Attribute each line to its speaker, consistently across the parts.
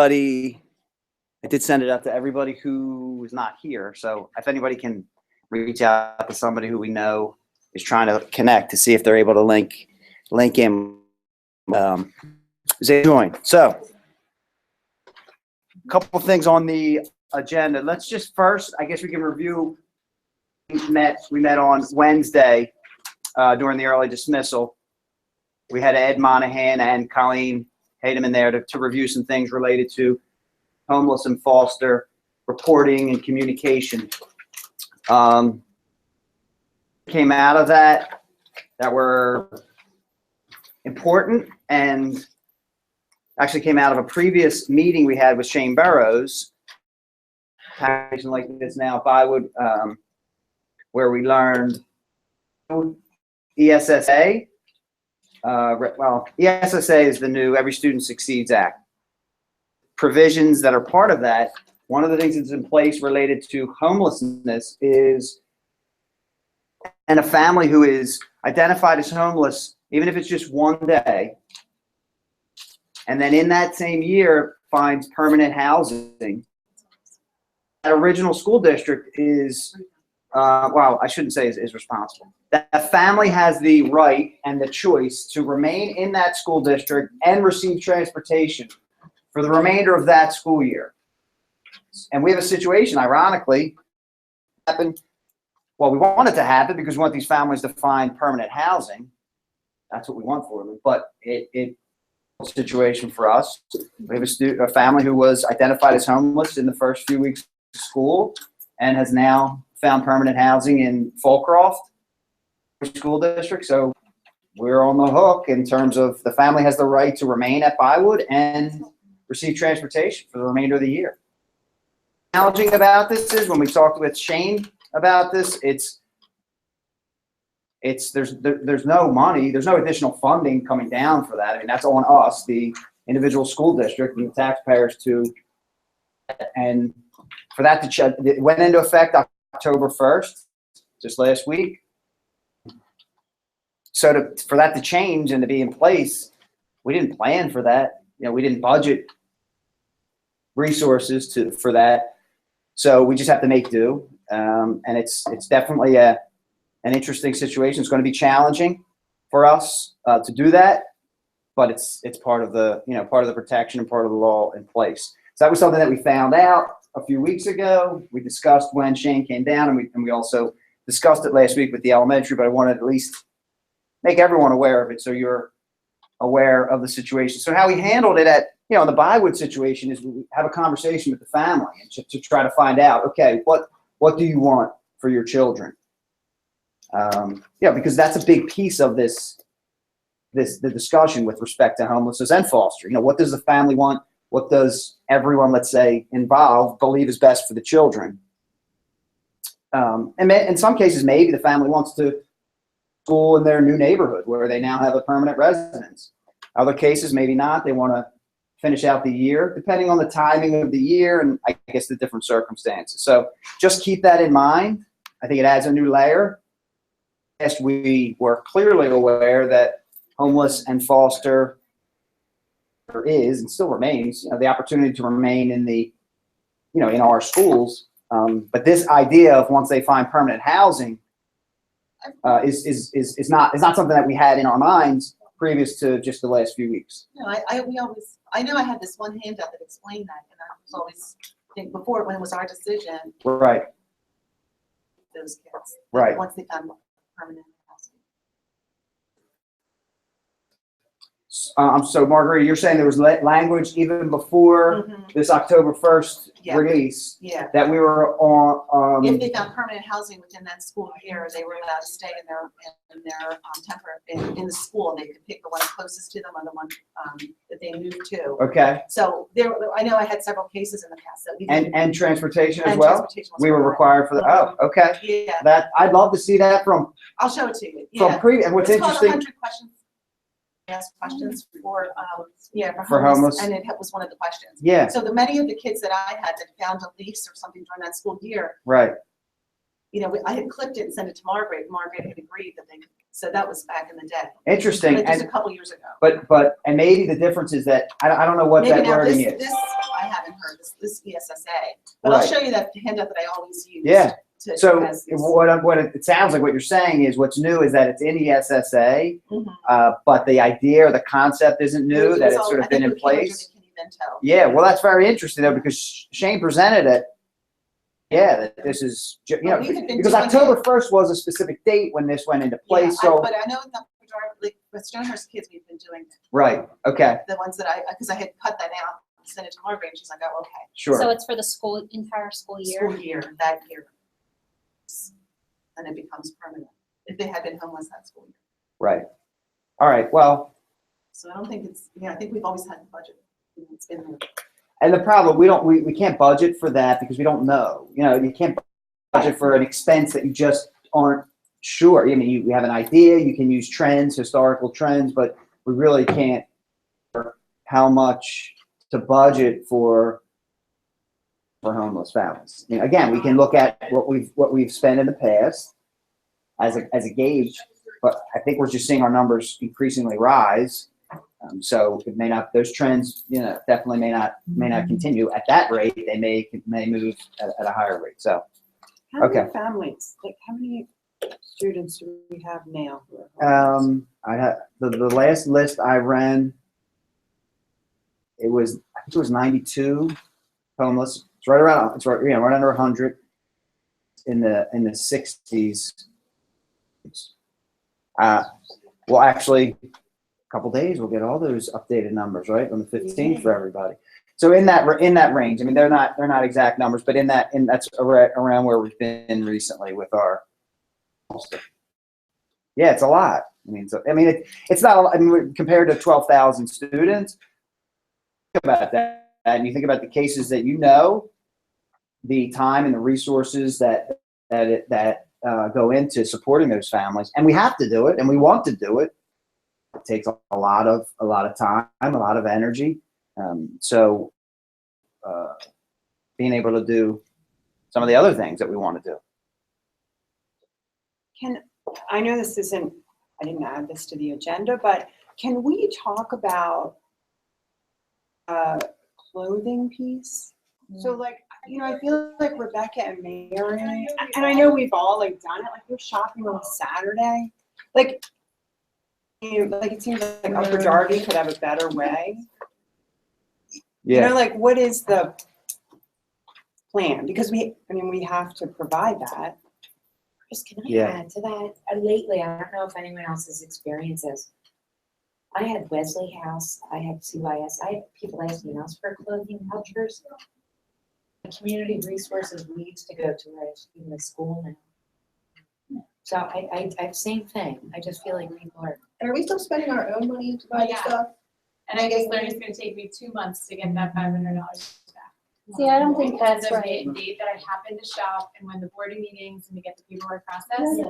Speaker 1: I did send it out to everybody who is not here. So if anybody can reach out to somebody who we know is trying to connect to see if they're able to link in, they join. So a couple things on the agenda. Let's just first, I guess we can review. We met on Wednesday during the early dismissal. We had Ed Monahan and Colleen Haydeman there to review some things related to homeless and foster reporting and communication. Came out of that were important, and actually came out of a previous meeting we had with Shane Burrows, like this now, Bywood, where we learned ESSA. ESSA is the new Every Student Succeeds Act. Provisions that are part of that, one of the things that's in place related to homelessness is, and a family who is identified as homeless, even if it's just one day, and then in that same year finds permanent housing, that original school district is, I shouldn't say is responsible. That family has the right and the choice to remain in that school district and receive transportation for the remainder of that school year. And we have a situation, ironically, happened. Well, we want it to happen because we want these families to find permanent housing. That's what we want for them. But it's a situation for us. We have a family who was identified as homeless in the first few weeks of school and has now found permanent housing in Fulcroft School District. So we're on the hook in terms of the family has the right to remain at Bywood and receive transportation for the remainder of the year. Challenging about this is when we talked with Shane about this, there's no money, there's no additional funding coming down for that. I mean, that's on us, the individual school district and the taxpayers to, and for that to, it went into effect October 1st, just last week. So for that to change and to be in place, we didn't plan for that. We didn't budget resources for that. So we just have to make do. And it's definitely an interesting situation. It's going to be challenging for us to do that, but it's part of the part of the protection and part of the law in place. So that was something that we found out a few weeks ago. We discussed when Shane came down, and we also discussed it last week with the elementary. But I wanted to at least make everyone aware of it, so you're aware of the situation. So how we handled it in the Bywood situation is we have a conversation with the family and to try to find out, okay, what do you want for your children? Because that's a big piece of the discussion with respect to homelessness and foster. What does the family want? What does everyone, let's say, involved believe is best for the children? And in some cases, maybe the family wants to school in their new neighborhood where they now have a permanent residence. Other cases, maybe not. They want to finish out the year, depending on the timing of the year and I guess the different circumstances. So just keep that in mind. I think it adds a new layer. Yes, we were clearly aware that homeless and foster is and still remains the opportunity to remain in the in our schools. But this idea of once they find permanent housing is not something that we had in our minds previous to just the last few weeks.
Speaker 2: No, I know I had this one handout that explained that, and I was always think before when it was our decision.
Speaker 1: Right.
Speaker 2: Those kids.
Speaker 1: Right.
Speaker 2: Once they found permanent housing.
Speaker 1: So Marguerite, you're saying there was language even before this October 1st release that we were on.
Speaker 2: If they found permanent housing within that school year, they were allowed to stay in their temporary in the school. They could pick the one closest to them or the one that they moved to.
Speaker 1: Okay.
Speaker 2: So I know I had several cases in the past that we did.
Speaker 1: And transportation as well. We were required for the. Oh, okay.
Speaker 2: Yeah.
Speaker 1: That I'd love to see that from.
Speaker 2: I'll show it to you. Yeah.
Speaker 1: And what's interesting.
Speaker 2: 100 questions. Ask questions for
Speaker 1: homeless,
Speaker 2: and it was one of the questions.
Speaker 1: Yeah.
Speaker 2: So many of the kids that I had that found a lease or something during that school year,
Speaker 1: right?
Speaker 2: I had clipped it and sent it to Margaret. Margaret had agreed that they could So that was back in the day.
Speaker 1: Interesting.
Speaker 2: Like just a
Speaker 1: And
Speaker 2: couple years ago.
Speaker 1: but and maybe the difference is that I don't know what
Speaker 2: Maybe
Speaker 1: that
Speaker 2: now
Speaker 1: wording
Speaker 2: this,
Speaker 1: is.
Speaker 2: this, I haven't heard, this ESSA, but I'll
Speaker 1: Right.
Speaker 2: show you that handout that I always use.
Speaker 1: Yeah. So
Speaker 2: as this.
Speaker 1: what it sounds like what you're saying is what's new is that it's in ESSA,
Speaker 2: Mhm.
Speaker 1: but the idea or the concept isn't new, that it's sort of been in place. Yeah, well, that's very interesting though, because Shane presented it. Yeah, that this is, you know,
Speaker 2: Well, we had been
Speaker 1: because
Speaker 2: doing
Speaker 1: October 1st was a specific date when this went into place,
Speaker 2: Yeah,
Speaker 1: so.
Speaker 2: but I know the majority, like with Stonehurst kids, we've been doing
Speaker 1: Right, okay,
Speaker 2: the ones that because I had cut that out, sent it to Margaret, and she's like, oh, okay.
Speaker 1: sure.
Speaker 3: So it's for the entire school year?
Speaker 2: School year, that year. And it becomes permanent, if they had been homeless that school year.
Speaker 1: Right. All right, well,
Speaker 2: So I don't think it's, I think we've always had the budget. It's been there.
Speaker 1: and the problem, we can't budget for that because we don't know. You know, you can't budget for an expense that you just aren't sure. I mean, you have an idea, you can use trends, historical trends, but we really can't how much to budget for homeless families. I mean, again, we can look at what we've spent in the past as a gauge, but I think we're just seeing our numbers increasingly rise. So it may not; those trends, definitely may not continue at that rate. They may move at a higher rate. So,
Speaker 4: How
Speaker 1: okay.
Speaker 4: many families, like how many students do we have now? Who are homeless?
Speaker 1: I had the last list I ran. I think it was 92 homeless. It's right under 100 in the 60s. Well, actually, a couple days we'll get all those updated numbers, right, on the 15th for everybody. So in that range. I mean, they're not exact numbers, but that's around where we've been recently with our. Yeah, it's a lot. It's not a lot. I mean, compared to 12,000 students. Think about that, and you think about the cases that the time and the resources that go into supporting those families, and we have to do it, and we want to do it. It takes a lot of time, a lot of energy. So being able to do some of the other things that we want to do.
Speaker 4: I know this isn't, I didn't add this to the agenda, but can we talk about clothing piece? So like, I feel like Rebecca and Mary, and I know we've all like done it, like we're shopping on Saturday. Like, it seems like Upper Darby could have a better way.
Speaker 1: Yeah.
Speaker 4: Like what is the plan? Because we have to provide that.
Speaker 5: Chris, can I add to that? Lately, I don't know if anyone else's experience is. I had Wesley House, I had CYS, I had people asking us for clothing vouchers. The community resources needs to go to even the school now. So I same thing. I just feel like people are.
Speaker 6: And are we still spending our own money to buy stuff?
Speaker 7: And I guess learning's gonna take me 2 months to get that $500 back.
Speaker 3: See, I don't think that's
Speaker 7: Because of
Speaker 3: right.
Speaker 7: the date that I happened to shop and when the boarding meetings and to get the paperwork processed.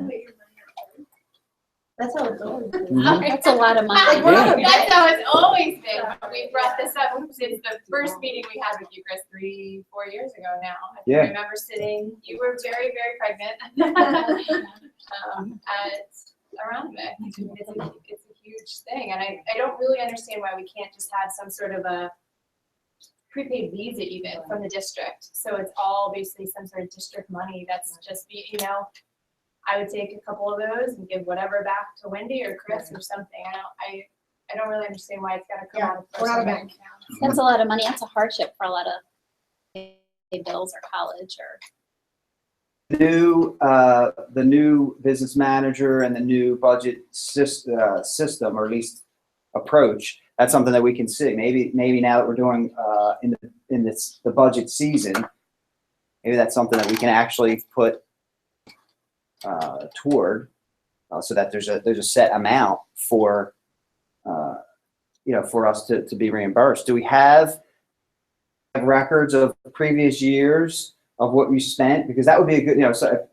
Speaker 6: That's how it's always been.
Speaker 3: That's a lot of money.
Speaker 7: That's how it's always been. We brought this up since the first meeting we had with you, Chris, 3-4 years ago now. I can remember sitting, you were very, very pregnant at around it. It's a huge thing. And I don't really understand why we can't just have some sort of a prepaid visa even from the district. So it's all basically some sort of district money that's just I would take a couple of those and give whatever back to Wendy or Chris or something. I don't really understand why it's got to come out of personal bank account.
Speaker 3: That's a lot of money. That's a hardship for a lot of bills or college or.
Speaker 1: The new business manager and the new budget system, or at least approach. That's something that we can see. Maybe now that we're doing in the budget season, maybe that's something that we can actually put toward, so that there's a set amount for for us to be reimbursed. Do we have records of previous years of what we spent? Because that would be a good, so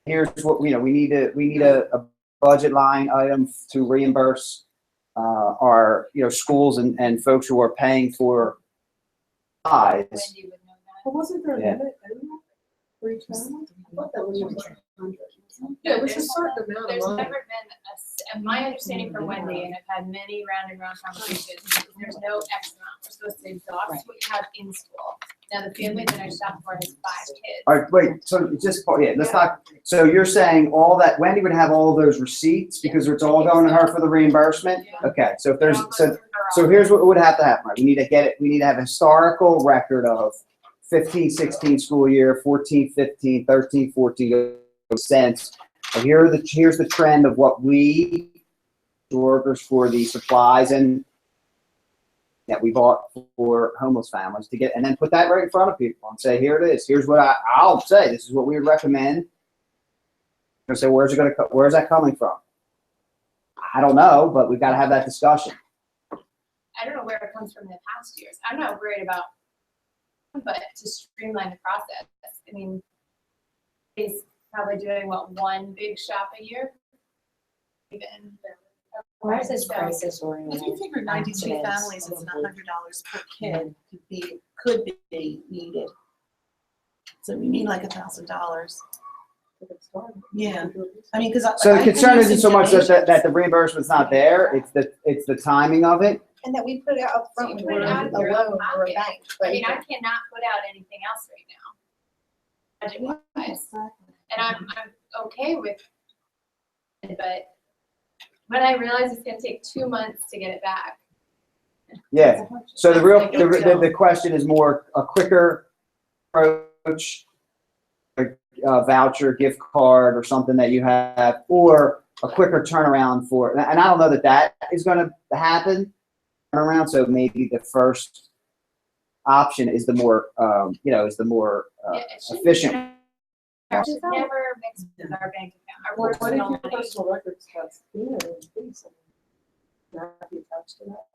Speaker 1: here's what we need a budget line item to reimburse our schools and folks who are paying for supplies.
Speaker 7: Wendy would know that.
Speaker 4: But wasn't there a limit?
Speaker 6: For each family? I thought that was 100.
Speaker 7: No,
Speaker 6: Yeah, it was a
Speaker 7: there's-
Speaker 6: certain amount of
Speaker 7: There's
Speaker 6: money.
Speaker 7: never been and my understanding from Wendy, and I've had many round and round conversations, is there's no X amount. We're supposed to exhaust what you have in school. Now, the family that I shop for has 5 kids.
Speaker 1: All right, wait, so just, yeah, let's not, so you're saying all that, Wendy would have all those receipts because it's all going to her for the reimbursement?
Speaker 7: Yeah.
Speaker 1: Okay, so if there's,
Speaker 7: It all goes
Speaker 1: so,
Speaker 7: through her
Speaker 1: so
Speaker 7: office.
Speaker 1: here's what would have to happen, right? We need to get it, we need to have a historical record of 15, 16 school year, 14, 15, 13, 14 cents. And here's the trend of what we, workers for the supplies and that we bought for homeless families to get, and then put that right in front of people and say, here it is. Here's what I'll say. This is what we would recommend. And say, where's that coming from? I don't know, but we've got to have that discussion.
Speaker 7: I don't know where it comes from in the past years. I'm not worried about, but to streamline the process. I mean, he's probably doing one big shop a year. Even.
Speaker 5: Why is this
Speaker 7: So-
Speaker 5: crisis oriented?
Speaker 2: If you figure 92 families, it's $100 per kid could be needed. So we need like $1,000. Yeah. I mean, because.
Speaker 1: So the concern isn't so much that the reimbursement's not there. It's the timing of it.
Speaker 6: And that we put it out
Speaker 7: So
Speaker 6: front
Speaker 7: you
Speaker 6: when
Speaker 7: put it
Speaker 6: we're
Speaker 7: out
Speaker 6: a
Speaker 7: of your own
Speaker 6: loan or a
Speaker 7: pocket.
Speaker 6: bank.
Speaker 7: I mean, I cannot put out anything else right now. Budget wise. And I'm okay with it, but when I realize it's gonna take 2 months to get it back.
Speaker 1: Yeah. So the question is more a quicker approach, a voucher, gift card, or something that you have, or a quicker turnaround for. And I don't know that is going to happen. Turnaround. So maybe the first option is the more,
Speaker 7: Yeah, it shouldn't-
Speaker 1: efficient.
Speaker 7: It should never mix with our bank account, our
Speaker 6: What if
Speaker 7: personal
Speaker 6: your
Speaker 7: money.
Speaker 6: personal records has been increased? Not be attached to that.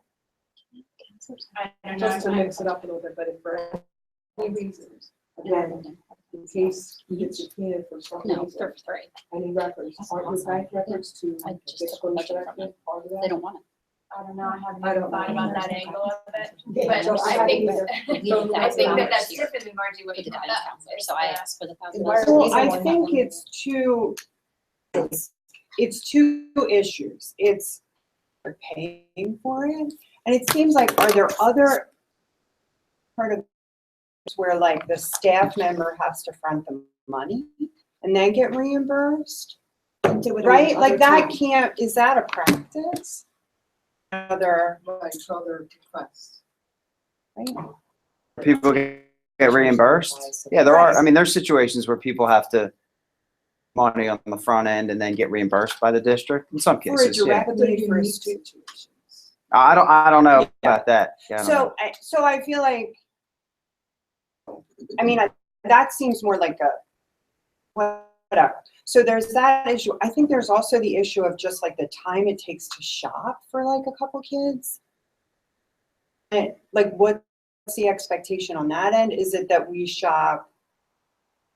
Speaker 7: I don't
Speaker 6: Just to
Speaker 7: know.
Speaker 6: mix it up a little bit, but if for any reasons, again, in case you get subpoenaed for some
Speaker 3: No,
Speaker 6: reason,
Speaker 3: for 3.
Speaker 6: any records, aren't your bank records to
Speaker 3: I just took
Speaker 6: disclose
Speaker 3: the budget
Speaker 6: that
Speaker 3: from it.
Speaker 6: part of
Speaker 3: They
Speaker 6: that?
Speaker 3: don't want it.
Speaker 7: I don't know, I haven't
Speaker 6: I
Speaker 7: even
Speaker 6: don't
Speaker 7: thought
Speaker 6: know.
Speaker 7: about that angle of it.
Speaker 6: Yeah,
Speaker 7: But
Speaker 6: so
Speaker 7: I think,
Speaker 6: either.
Speaker 7: I think that that's different than Margie, what
Speaker 3: We
Speaker 7: you
Speaker 3: did
Speaker 7: brought
Speaker 3: guidance
Speaker 7: up.
Speaker 3: counselor, so I asked for the
Speaker 6: Why are
Speaker 3: $1,000.
Speaker 4: Well, I think it's two issues. It's they're paying for it, and it seems like, are there other part of where like the staff member has to front the money and then get reimbursed? Right, like that can't, is that a practice? Other,
Speaker 6: Right, so other requests.
Speaker 4: right?
Speaker 1: People get reimbursed. Yeah, there are. I mean, there's situations where people have to money on the front end and then get reimbursed by the district in some
Speaker 4: For a
Speaker 1: cases. Yeah.
Speaker 4: direct need for a student.
Speaker 1: I don't know about that. Yeah, I don't know.
Speaker 4: So I feel like, I mean, that seems more like a, whatever. So there's that issue. I think there's also the issue of just like the time it takes to shop for like a couple kids. And like, what's the expectation on that end? Is it that we shop,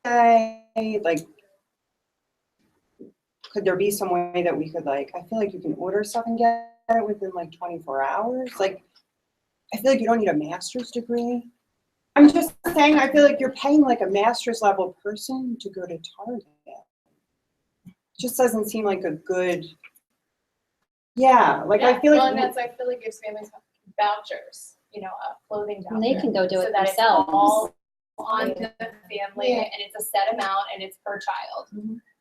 Speaker 4: like, could there be some way that we could like, I feel like you can order stuff and get it within like 24 hours? Like, I feel like you don't need a master's degree. I'm just saying, I feel like you're paying like a master's level person to go to Target. Just doesn't seem like a good, yeah, like I feel
Speaker 7: Well, and
Speaker 4: like,
Speaker 7: that's, I feel like gives families vouchers, clothing voucher.
Speaker 3: And they can go do it
Speaker 7: So that it's
Speaker 3: themselves.
Speaker 7: all on the family,
Speaker 6: Yeah.
Speaker 7: and it's a set amount, and it's per child.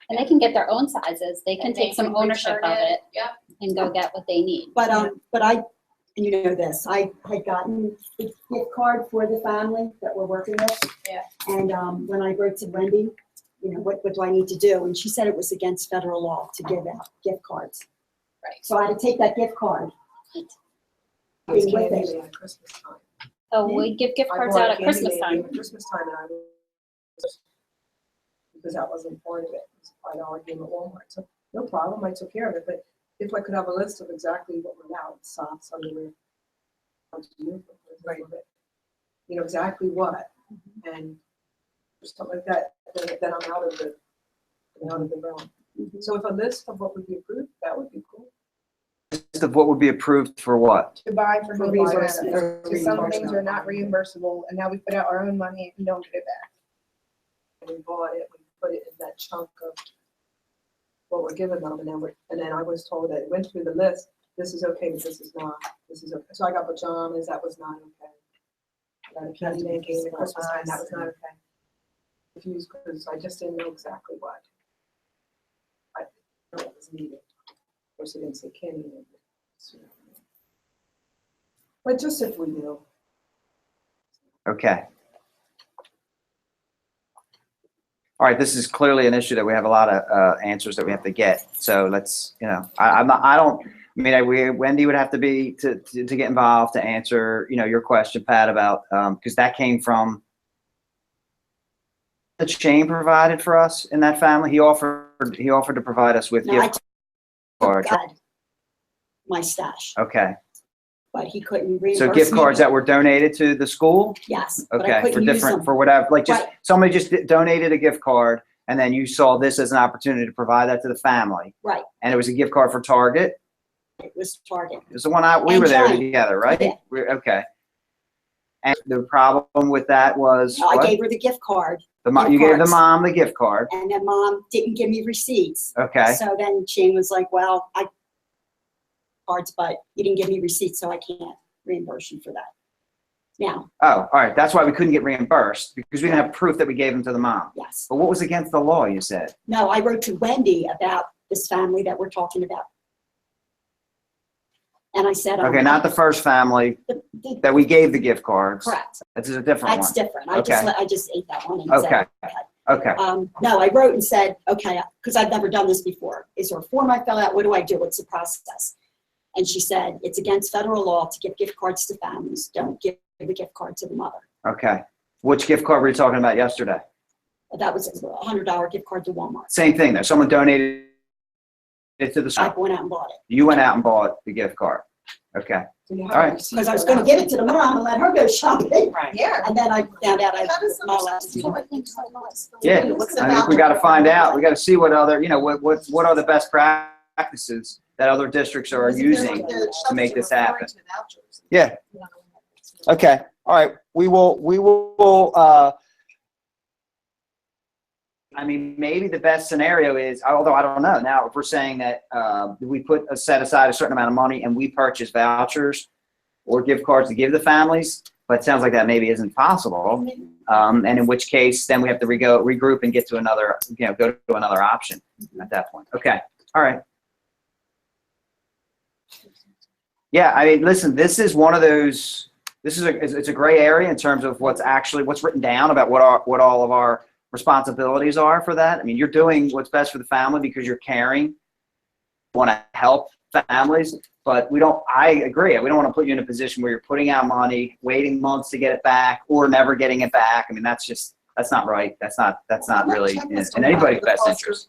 Speaker 3: And they can get their own sizes. They can
Speaker 7: And
Speaker 3: take some
Speaker 7: can
Speaker 3: ownership
Speaker 7: return
Speaker 3: of it
Speaker 7: Yep.
Speaker 3: and go get what they need.
Speaker 8: But you know this, I had gotten the gift card for the family that we're working with.
Speaker 7: Yeah.
Speaker 8: And when I wrote to Wendy, what do I need to do? And she said it was against federal law to give out gift cards.
Speaker 7: Right.
Speaker 8: So I had to take that gift card.
Speaker 6: It's
Speaker 8: Being with
Speaker 6: candy
Speaker 8: it.
Speaker 6: at Christmas time.
Speaker 3: So we give gift
Speaker 6: I
Speaker 3: cards
Speaker 6: bought
Speaker 3: out at
Speaker 6: candy
Speaker 3: Christmas
Speaker 6: maybe
Speaker 3: time.
Speaker 6: at Christmas time, and I was, because that wasn't part of it, it was $5 game at Walmart, so no problem, I took care of it, but if I could have a list of exactly what went out, socks, underwear, right, but, exactly what, and something like that, then I'm out of the realm. So if a list of what would be approved, that would be cool.
Speaker 1: List of what would be approved for what?
Speaker 6: To buy for
Speaker 8: For
Speaker 6: homeless
Speaker 8: reimbursement.
Speaker 6: benefits, because some things are not reimbursable, and now we put out our own money and we don't get it back. we bought it, we put it in that chunk of what we're giving them, and then I was told that it went through the list, this is okay, but this is not, this is okay. So I got pajamas, that was not okay. I got a candy making, the Christmas time, that was not okay. Confused, because I just didn't know exactly what. I didn't know what was needed. Of course, I didn't say candy making. But just if we knew.
Speaker 1: Okay. All right, this is clearly an issue that we have a lot of answers that we have to get. So let's, Wendy would have to be to get involved to answer, your question, Pat, about, because that came from the Shane provided for us in that family. He offered to provide us with
Speaker 8: No, I
Speaker 1: gift cards.
Speaker 8: God, my stash,
Speaker 1: Okay,
Speaker 8: but he couldn't reimburse
Speaker 1: so gift
Speaker 8: me.
Speaker 1: cards that were donated to the school?
Speaker 8: Yes, but I
Speaker 1: Okay, for
Speaker 8: couldn't use
Speaker 1: different,
Speaker 8: them.
Speaker 1: for whatever, like just,
Speaker 8: Right.
Speaker 1: somebody just donated a gift card and then you saw this as an opportunity to provide that to the family.
Speaker 8: Right,
Speaker 1: And it was a gift card for Target.
Speaker 8: it was Target.
Speaker 1: It was the one we
Speaker 8: And
Speaker 1: were there
Speaker 8: Giant.
Speaker 1: together, right?
Speaker 8: Yeah.
Speaker 1: Okay. And the problem with that was
Speaker 8: No, I
Speaker 1: what?
Speaker 8: gave her the gift card,
Speaker 1: You gave the
Speaker 8: cards.
Speaker 1: mom the gift card.
Speaker 8: and then Mom didn't give me receipts.
Speaker 1: Okay.
Speaker 8: So then Shane was like, well, I cards, but you didn't give me receipts, so I can't reimburse you for that. Now,
Speaker 1: Oh, all right. That's why we couldn't get reimbursed, because we didn't have proof that we gave them to the mom.
Speaker 8: yes.
Speaker 1: But what was against the law, you said?
Speaker 8: No, I wrote to Wendy about this family that we're talking about. And I said,
Speaker 1: Okay, not the first family
Speaker 8: the-
Speaker 1: that we gave the gift cards.
Speaker 8: correct.
Speaker 1: This is a different
Speaker 8: That's
Speaker 1: one.
Speaker 8: different.
Speaker 1: Okay.
Speaker 8: I just ate that one and
Speaker 1: Okay.
Speaker 8: said,
Speaker 1: Okay.
Speaker 8: no, I wrote and said, okay, because I've never done this before. Is there a form I fill out? What do I do? What's the process? And she said, it's against federal law to give gift cards to families. Don't give the gift card to the mother.
Speaker 1: Okay. Which gift card were you talking about yesterday?
Speaker 8: That was a $100 gift card to Walmart.
Speaker 1: Same thing there. Someone donated it to the
Speaker 8: I
Speaker 1: school.
Speaker 8: went out and bought it.
Speaker 1: You went out and bought the gift card. Okay.
Speaker 6: So you have
Speaker 1: All right.
Speaker 6: a receipt
Speaker 8: Because I was
Speaker 6: for
Speaker 8: going to
Speaker 6: that.
Speaker 8: give it to the mom and let her go shopping.
Speaker 5: Right.
Speaker 2: Yeah.
Speaker 8: And then I found out I
Speaker 2: How does
Speaker 8: was not allowed to do
Speaker 2: someone
Speaker 8: that.
Speaker 2: think so much?
Speaker 1: Yeah.
Speaker 2: What's the
Speaker 1: I think we got to find out. We got to see what other, what are the best practices that other districts are using to make this happen. Yeah. Okay. All right. We will, maybe the best scenario is, although I don't know now, if we're saying that we set aside a certain amount of money and we purchase vouchers or gift cards to give the families, but it sounds like that maybe isn't possible. And in which case, then we have to regroup and get to another, go to another option at that point. Okay. All right. Yeah. Listen, this is one of those, it's a gray area in terms of what's written down about what all of our responsibilities are for that. You're doing what's best for the family because you're caring, want to help families, but I agree. We don't want to put you in a position where you're putting out money, waiting months to get it back or never getting it back. That's not right. That's not really in anybody's best interest.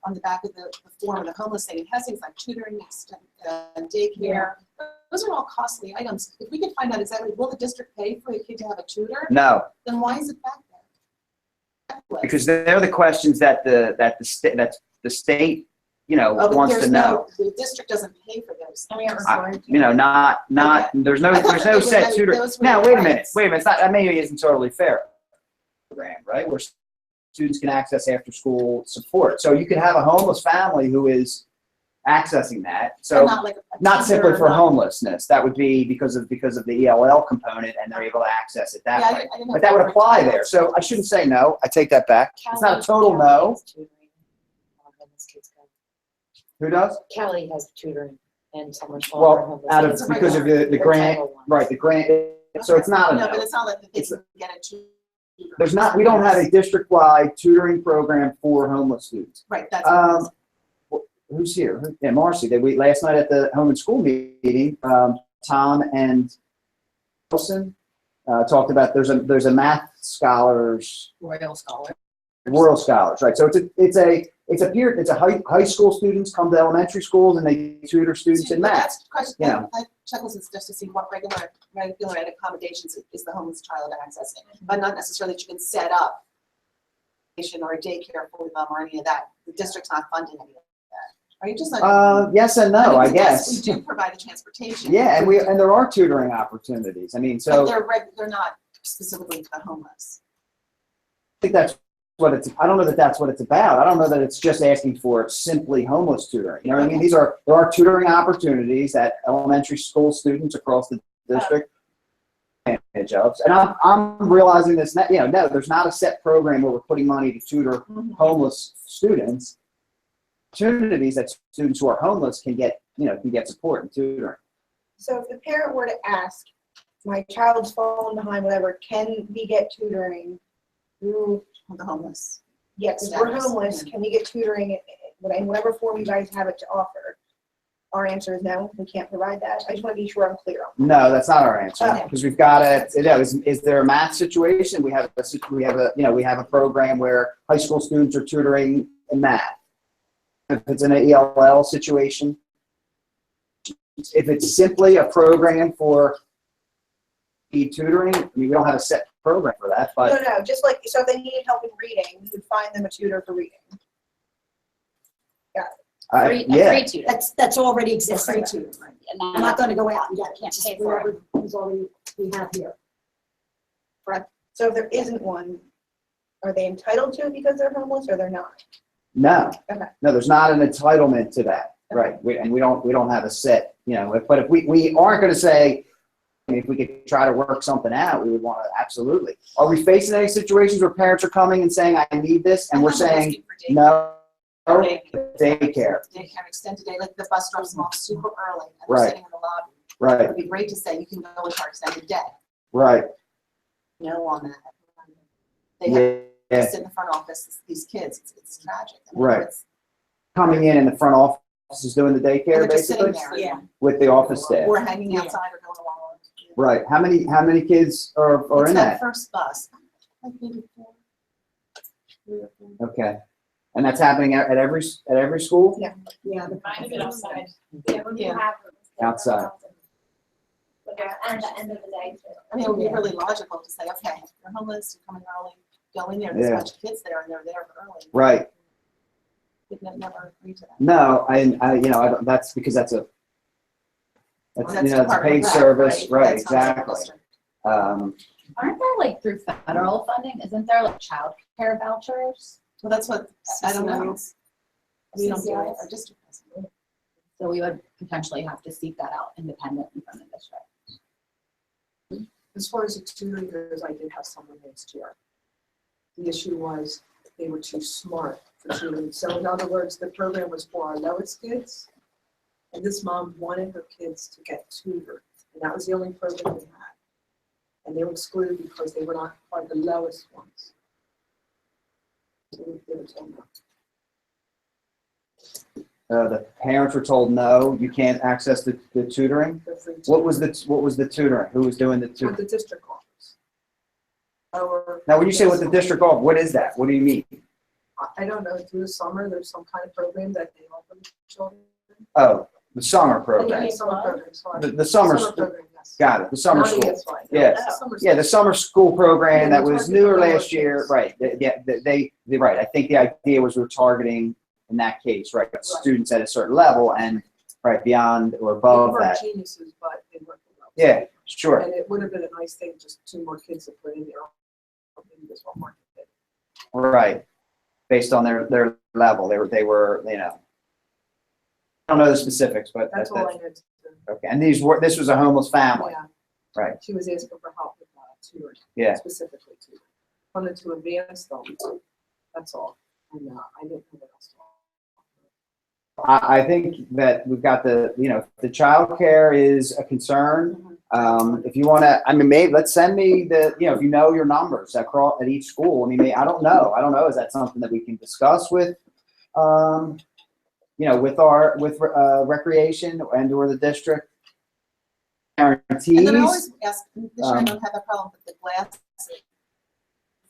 Speaker 2: On the back of the form of the homeless thing, it has things like tutoring, daycare. Those are all costly items. If we could find out exactly, will the district pay for a kid to have a tutor?
Speaker 1: No,
Speaker 2: Then why is it back there?
Speaker 1: because they're the questions that the state
Speaker 2: Oh, but
Speaker 1: wants
Speaker 2: there's
Speaker 1: to know.
Speaker 2: The district doesn't pay for those.
Speaker 1: There's no set tutor. Now, wait a minute. It's not, that maybe isn't totally fair. Program, right? Where students can access after school support. So you could have a homeless family who is accessing that. So not simply for homelessness. That would be because of the ELL component and they're able to access it that way. But that would apply there. So I shouldn't say no. I take that back. It's not a total no. Who does?
Speaker 5: Kelly has tutoring and so much.
Speaker 1: Well, because of the grant, right, the grant. So it's not a
Speaker 2: No,
Speaker 1: no.
Speaker 2: but it's not like they can get a tutor.
Speaker 1: We don't have a district-wide tutoring program for homeless students.
Speaker 2: Right, that's. what it is.
Speaker 1: Who's here? Yeah, Marcy. Last night at the home and school meeting, Tom and Wilson talked about there's a math scholars.
Speaker 2: Royal Scholar.
Speaker 1: World Scholars, right? So it's a high school students come to elementary schools and they tutor students in math.
Speaker 2: I check this just to see what regular ed accommodations is the homeless child accessing, but not necessarily that you can set up or a daycare for them or any of that. The district's not funding any of that. Are you just like?
Speaker 1: Yes and no, I guess.
Speaker 2: We do provide the transportation.
Speaker 1: Yeah, and there are tutoring opportunities.
Speaker 2: But they're not specifically for the homeless.
Speaker 1: I think that's I don't know that that's what it's about. I don't know that it's just asking for simply homeless tutoring. You know what I mean? There are tutoring opportunities that elementary school students across the district advantage of. And I'm realizing this, no, there's not a set program where we're putting money to tutor homeless students. Opportunities that students who are homeless can get support and tutoring.
Speaker 4: So if the parent were to ask, my child's fallen behind, whatever, can we get tutoring through
Speaker 2: The homeless.
Speaker 4: Yes, we're homeless. Can we get tutoring in whatever form you guys have it to offer? Our answer is no, we can't provide that. I just want to be sure I'm clear on that.
Speaker 1: No, that's not our answer,
Speaker 4: Okay.
Speaker 1: because we've got is there a math situation? We have a program where high school students are tutoring in math. If it's an ELL situation, if it's simply a program for tutoring, I mean, we don't have a set program for that, but
Speaker 4: No, just like, so if they needed help in reading, we would find them a tutor for reading.
Speaker 3: Free tutor.
Speaker 8: That's already existing too.
Speaker 3: And
Speaker 8: I'm
Speaker 3: then-
Speaker 8: not gonna go out and get it.
Speaker 3: Can't
Speaker 8: Just
Speaker 3: pay for it.
Speaker 8: whoever is already, we have here.
Speaker 4: So if there isn't one, are they entitled to it because they're homeless or they're not?
Speaker 1: no,
Speaker 4: Okay.
Speaker 1: there's not an entitlement to that, right? And we don't have a set, but if we aren't going to say, if we could try to work something out, we would want to absolutely. Are we facing any situations where parents are coming and saying, I need this, and we're saying, no, daycare,
Speaker 2: Daycare, extended day, like the bus drops them off super early, and they're
Speaker 1: Right.
Speaker 2: sitting in the lobby. It
Speaker 1: right,
Speaker 2: would be great to say, you can go with our extended day.
Speaker 1: right,
Speaker 2: No on that. They have
Speaker 1: yeah,
Speaker 2: to sit in the front office, these kids, it's tragic. I mean,
Speaker 1: Right.
Speaker 2: it's-
Speaker 1: coming in the front office is doing the
Speaker 2: and
Speaker 1: daycare
Speaker 2: they're just sitting
Speaker 1: basically
Speaker 2: there.
Speaker 1: with the office staff,
Speaker 2: Or hanging outside or going along.
Speaker 1: right? How many kids are
Speaker 2: It's
Speaker 1: in
Speaker 2: that
Speaker 1: that?
Speaker 2: first bus. Like maybe 4, 3 or 4.
Speaker 1: Okay, and that's happening at every school?
Speaker 4: Yeah.
Speaker 8: Yeah.
Speaker 7: Mine is outside. Yeah, when you
Speaker 2: Yeah.
Speaker 7: have.
Speaker 1: Outside.
Speaker 7: But they're at the end of the day too.
Speaker 2: I mean, it would be really logical to say, okay, you're homeless, you're coming early, go in there, there's
Speaker 1: Yeah.
Speaker 2: a bunch of kids there and they're there early.
Speaker 1: Right.
Speaker 2: We'd never agree to that.
Speaker 1: No, I don't, that's because that's a
Speaker 2: That's
Speaker 1: it's a
Speaker 2: Department
Speaker 1: paid
Speaker 2: of Rec,
Speaker 1: service, right?
Speaker 2: That's not
Speaker 1: Exactly.
Speaker 2: school district.
Speaker 3: Aren't there like through federal funding, isn't there like childcare vouchers?
Speaker 2: Well, that's what, I don't know. We don't do it, our district doesn't.
Speaker 3: So we would potentially have to seek that out independently from the district.
Speaker 6: As far as the tutoring goes, I did have someone last year. The issue was they were too smart for tutoring. So in other words, the program was for our lowest kids. And this mom wanted her kids to get tutored. And that was the only program we had. And they were excluded because they were not part of the lowest ones. So they were told no.
Speaker 1: The parents were told, no, you can't access the tutoring.
Speaker 6: They're free to.
Speaker 1: What was the tutoring? Who was doing the
Speaker 6: With
Speaker 1: tutoring?
Speaker 6: the district office. Or.
Speaker 1: Now, when you say with the district off, what is that? What do you mean?
Speaker 6: I don't know, through the summer, there's some kind of program that they offer to children.
Speaker 1: Oh, the summer program.
Speaker 6: Okay, summer program, sorry.
Speaker 1: The summer,
Speaker 6: program, yes.
Speaker 1: got it, the summer
Speaker 6: Not
Speaker 1: school.
Speaker 6: ESY, no,
Speaker 1: Yeah.
Speaker 6: it's the summer
Speaker 1: Yeah, the
Speaker 6: school.
Speaker 1: summer school program
Speaker 6: Yeah,
Speaker 1: that
Speaker 6: we're
Speaker 1: was
Speaker 6: talking
Speaker 1: newer
Speaker 6: about
Speaker 1: last year,
Speaker 6: kids.
Speaker 1: right? They right. I think the idea was we're targeting, in that case, right, students at a certain level and right beyond or
Speaker 6: They
Speaker 1: above
Speaker 6: weren't
Speaker 1: that.
Speaker 6: geniuses, but they weren't.
Speaker 1: Yeah, sure.
Speaker 6: And it would have been a nice thing, just 2 more kids to put in there. Maybe this one more kid.
Speaker 1: Right. Based on their level, they were, I don't know the specifics, but
Speaker 6: That's all I know.
Speaker 1: okay. And this was a homeless family.
Speaker 6: Yeah.
Speaker 1: Right.
Speaker 6: She was asking for help with tutoring.
Speaker 1: Yeah.
Speaker 6: Specifically tutoring. Wanted to advance them, that's all. And I didn't know what else to offer.
Speaker 1: I think that we've got the childcare is a concern. If you want to, I mean, maybe let's send me if you know your numbers at each school. I mean, I don't know. Is that something that we can discuss with, with recreation and/or the district? Guarantees.
Speaker 2: And then I always ask, this year I don't have a problem with the glasses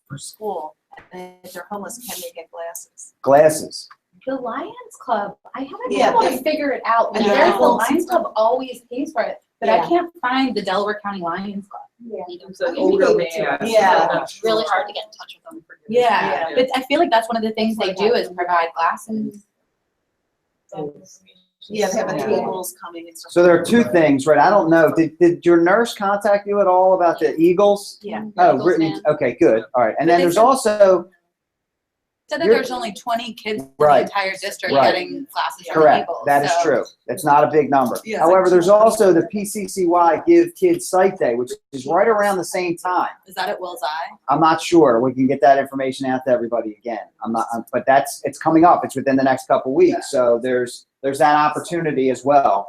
Speaker 2: for school. And if they're homeless, can they get glasses?
Speaker 1: Glasses.
Speaker 3: The Lions Club, I haven't been
Speaker 2: Yeah,
Speaker 3: able
Speaker 2: they-
Speaker 3: to figure it out.
Speaker 2: And
Speaker 3: And
Speaker 2: they're
Speaker 3: there's the
Speaker 2: all-
Speaker 3: Lions Club always pays for it, but
Speaker 8: Yeah.
Speaker 3: I can't find the Delaware County Lions Club.
Speaker 9: It's an older man.
Speaker 2: Yeah.
Speaker 3: It's really hard to get in touch with them.
Speaker 2: Yeah.
Speaker 3: But I feel like that's one of the things they do is provide glasses.
Speaker 2: Yeah, they have a
Speaker 8: Yeah.
Speaker 2: Eagles coming and stuff.
Speaker 1: So there are 2 things, right? I don't know. Did your nurse contact you at all about the Eagles?
Speaker 2: Yeah.
Speaker 1: Oh,
Speaker 3: Eagles
Speaker 1: Brittany.
Speaker 3: fan.
Speaker 1: Okay, good. All right. And
Speaker 2: But
Speaker 1: then
Speaker 2: they
Speaker 1: there's
Speaker 2: said-
Speaker 1: also
Speaker 10: Said that there's only 20 kids in the
Speaker 1: Right.
Speaker 10: entire district
Speaker 1: Right.
Speaker 10: getting classes from
Speaker 1: Correct,
Speaker 10: Eagles.
Speaker 1: that is
Speaker 10: so-
Speaker 1: true. It's not a big number.
Speaker 10: Yeah, it's
Speaker 1: However,
Speaker 10: like
Speaker 1: there's also the PCCY Give Kids Site Day, which is right around the same time.
Speaker 10: Is that at Will's Eye?
Speaker 1: I'm not sure. We can get that information out to everybody again. But it's coming up. It's within the next couple weeks. So there's that opportunity as well.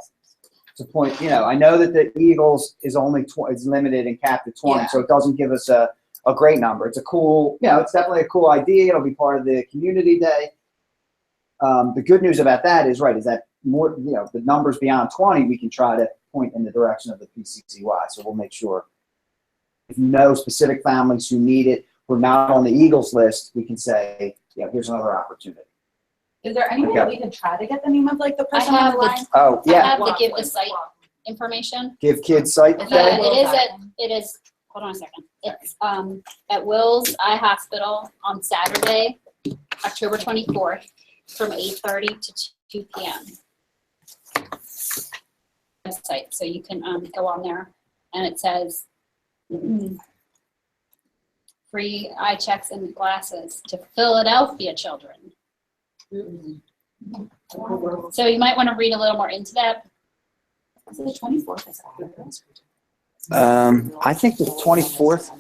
Speaker 1: To point, I know that the Eagles is only is limited and capped at 20,
Speaker 10: Yeah.
Speaker 1: so it doesn't give us a great number. It's a cool, it's definitely a cool idea. It'll be part of the community day. The good news about that is that more, the numbers beyond 20, we can try to point in the direction of the PCCY. So we'll make sure if you know specific families who need it, who are not on the Eagles list, we can say, here's another opportunity.
Speaker 3: Is there any way
Speaker 1: Okay.
Speaker 3: that we could try to get the name of like the person
Speaker 11: have
Speaker 3: on the line?
Speaker 1: Oh,
Speaker 11: I
Speaker 1: yeah,
Speaker 11: have the give the site information.
Speaker 1: Give Kids Site
Speaker 3: Is
Speaker 11: Yeah,
Speaker 1: Day.
Speaker 11: it is, hold on a second. It's, at Will's Eye Hospital on Saturday, October 24th, from 8:30 to 2 p.m. Website, so you can, go on there, and it says, free eye checks and glasses to Philadelphia children. So you might want to read a little more into that.
Speaker 3: Is it the 24th?
Speaker 1: I think the 24th.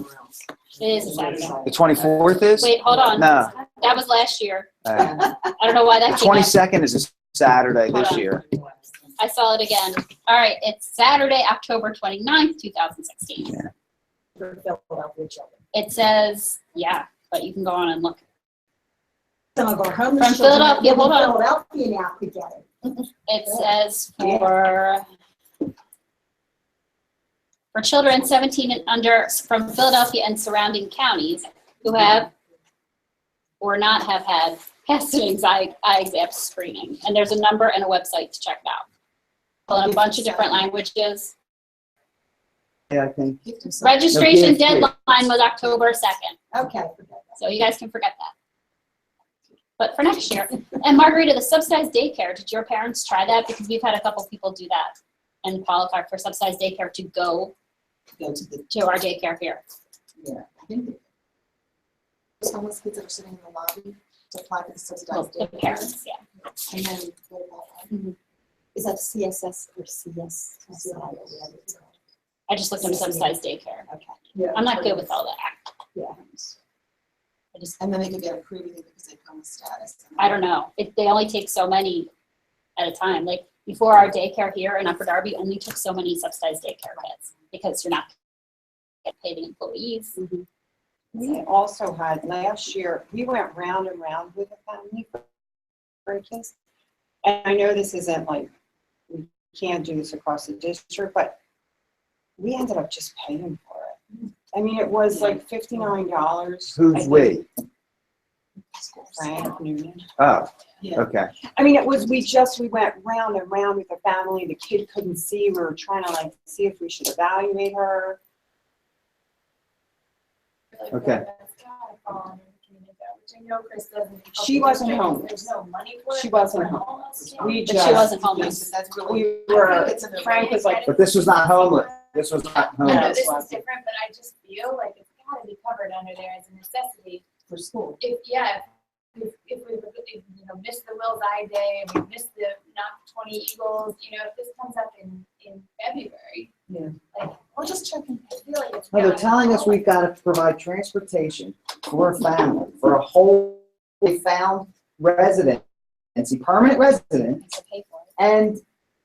Speaker 11: It is a Saturday.
Speaker 1: The 24th is?
Speaker 11: Wait, hold on.
Speaker 1: No.
Speaker 11: That was last year.
Speaker 1: Uh,
Speaker 11: I don't know why
Speaker 1: The
Speaker 11: that came up.
Speaker 1: 22nd is a Saturday
Speaker 11: Hold
Speaker 1: this
Speaker 11: on.
Speaker 1: year.
Speaker 11: I saw it again. All right, it's Saturday, October 29th, 2016.
Speaker 1: Yeah.
Speaker 8: For Philadelphia children.
Speaker 11: It says, yeah, but you can go on and look.
Speaker 8: Some of our homeless
Speaker 11: From
Speaker 8: children
Speaker 11: Philadelphia,
Speaker 8: in
Speaker 11: hold on.
Speaker 8: Philadelphia now could get it.
Speaker 11: It says for children 17 and under from Philadelphia and surrounding counties who have or not have had past eye exam screening. And there's a number and a website to check it out. In a bunch of different languages.
Speaker 1: Yeah, I think.
Speaker 11: Registration
Speaker 1: No, give.
Speaker 11: deadline was October 2nd.
Speaker 8: Okay, forget that.
Speaker 11: So you guys can forget that. But for next year. And Margarita, the subsidized daycare, did your parents try that? Because we've had a couple people do that and qualify for subsidized daycare to go to our daycare here.
Speaker 2: Homeless kids that are sitting in the lobby to apply for the
Speaker 11: Well,
Speaker 2: subsidized
Speaker 11: the
Speaker 2: daycare.
Speaker 11: parents, yeah.
Speaker 2: And then what about that?
Speaker 8: Is that CSS or CS? or whatever it's called?
Speaker 11: I just looked up subsidized daycare.
Speaker 8: Okay.
Speaker 11: I'm not good with all that.
Speaker 8: Yeah.
Speaker 11: I just,
Speaker 2: And then they could get approved because they come with status.
Speaker 11: I don't know. They only take so many at a time. Like before, our daycare here in Upper Darby only took so many subsidized daycare kids because you're not getting paid the employees.
Speaker 4: We also had, last year, we went round and round with a family for kids. And I know this isn't like, we can't do this across the district, but we ended up just paying for it. I mean, it was like $59.
Speaker 1: Who's we?
Speaker 4: Frank Newman.
Speaker 1: Oh,
Speaker 2: Yeah.
Speaker 1: okay.
Speaker 4: I mean, it was, we went round and round with the family. The kid couldn't see. We were trying to like see if we should evaluate her.
Speaker 1: Okay.
Speaker 7: Which I know Chris doesn't.
Speaker 4: She wasn't home.
Speaker 7: There's no money for it.
Speaker 4: She wasn't
Speaker 7: for
Speaker 4: home.
Speaker 7: homeless kids.
Speaker 4: We
Speaker 11: But
Speaker 4: just.
Speaker 11: she wasn't homeless.
Speaker 2: That's really.
Speaker 4: We were,
Speaker 2: It's a
Speaker 4: Frank was like,
Speaker 1: But this was not homeless. This was not
Speaker 7: I know
Speaker 1: homeless.
Speaker 7: this is different, but I just feel like it's gotta be covered under there as a necessity.
Speaker 2: For school.
Speaker 7: If we miss the Will's Eye Day, we miss the not 20 Eagles, if this comes up in February.
Speaker 2: Yeah.
Speaker 7: Like, we'll just check in, I feel like it's.
Speaker 1: No, they're
Speaker 7: gotta
Speaker 1: telling us
Speaker 7: go.
Speaker 1: we've got to provide transportation for a family, for a whole found residency, permanent resident,
Speaker 11: To pay for it.
Speaker 1: and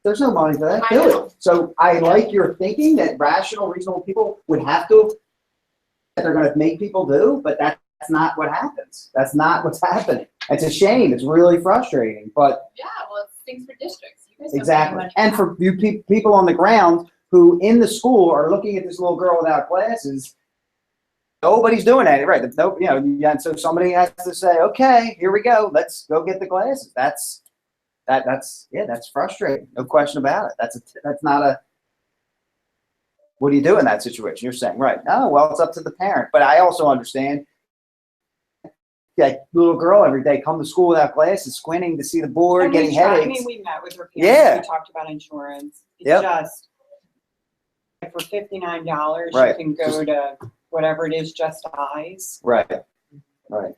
Speaker 1: there's no money for that.
Speaker 7: I
Speaker 1: Do
Speaker 7: know.
Speaker 1: it. So I like your thinking that rational, reasonable people would have to, that they're going to make people do, but that's not what happens. That's not what's happening. It's a shame. It's really frustrating, but
Speaker 7: Yeah, well, it stinks for districts. You guys don't pay
Speaker 1: exactly.
Speaker 7: much
Speaker 1: And for you people on the ground who in the school are looking at this little girl without glasses, nobody's doing that, right? And so somebody has to say, okay, here we go. Let's go get the glasses. That's frustrating. No question about it. That's not a, what do you do in that situation? You're saying, right. Oh, well, it's up to the parent. But I also understand that little girl every day come to school without glasses, squinting to see the board,
Speaker 4: and we
Speaker 1: getting
Speaker 4: tried-
Speaker 1: headaches.
Speaker 4: I mean, we met with her parents.
Speaker 1: Yeah.
Speaker 4: We talked about insurance. It's
Speaker 1: Yep.
Speaker 4: just, for $59,
Speaker 1: Right.
Speaker 4: you can go to whatever it is, Just Eyes.
Speaker 1: Right. Right.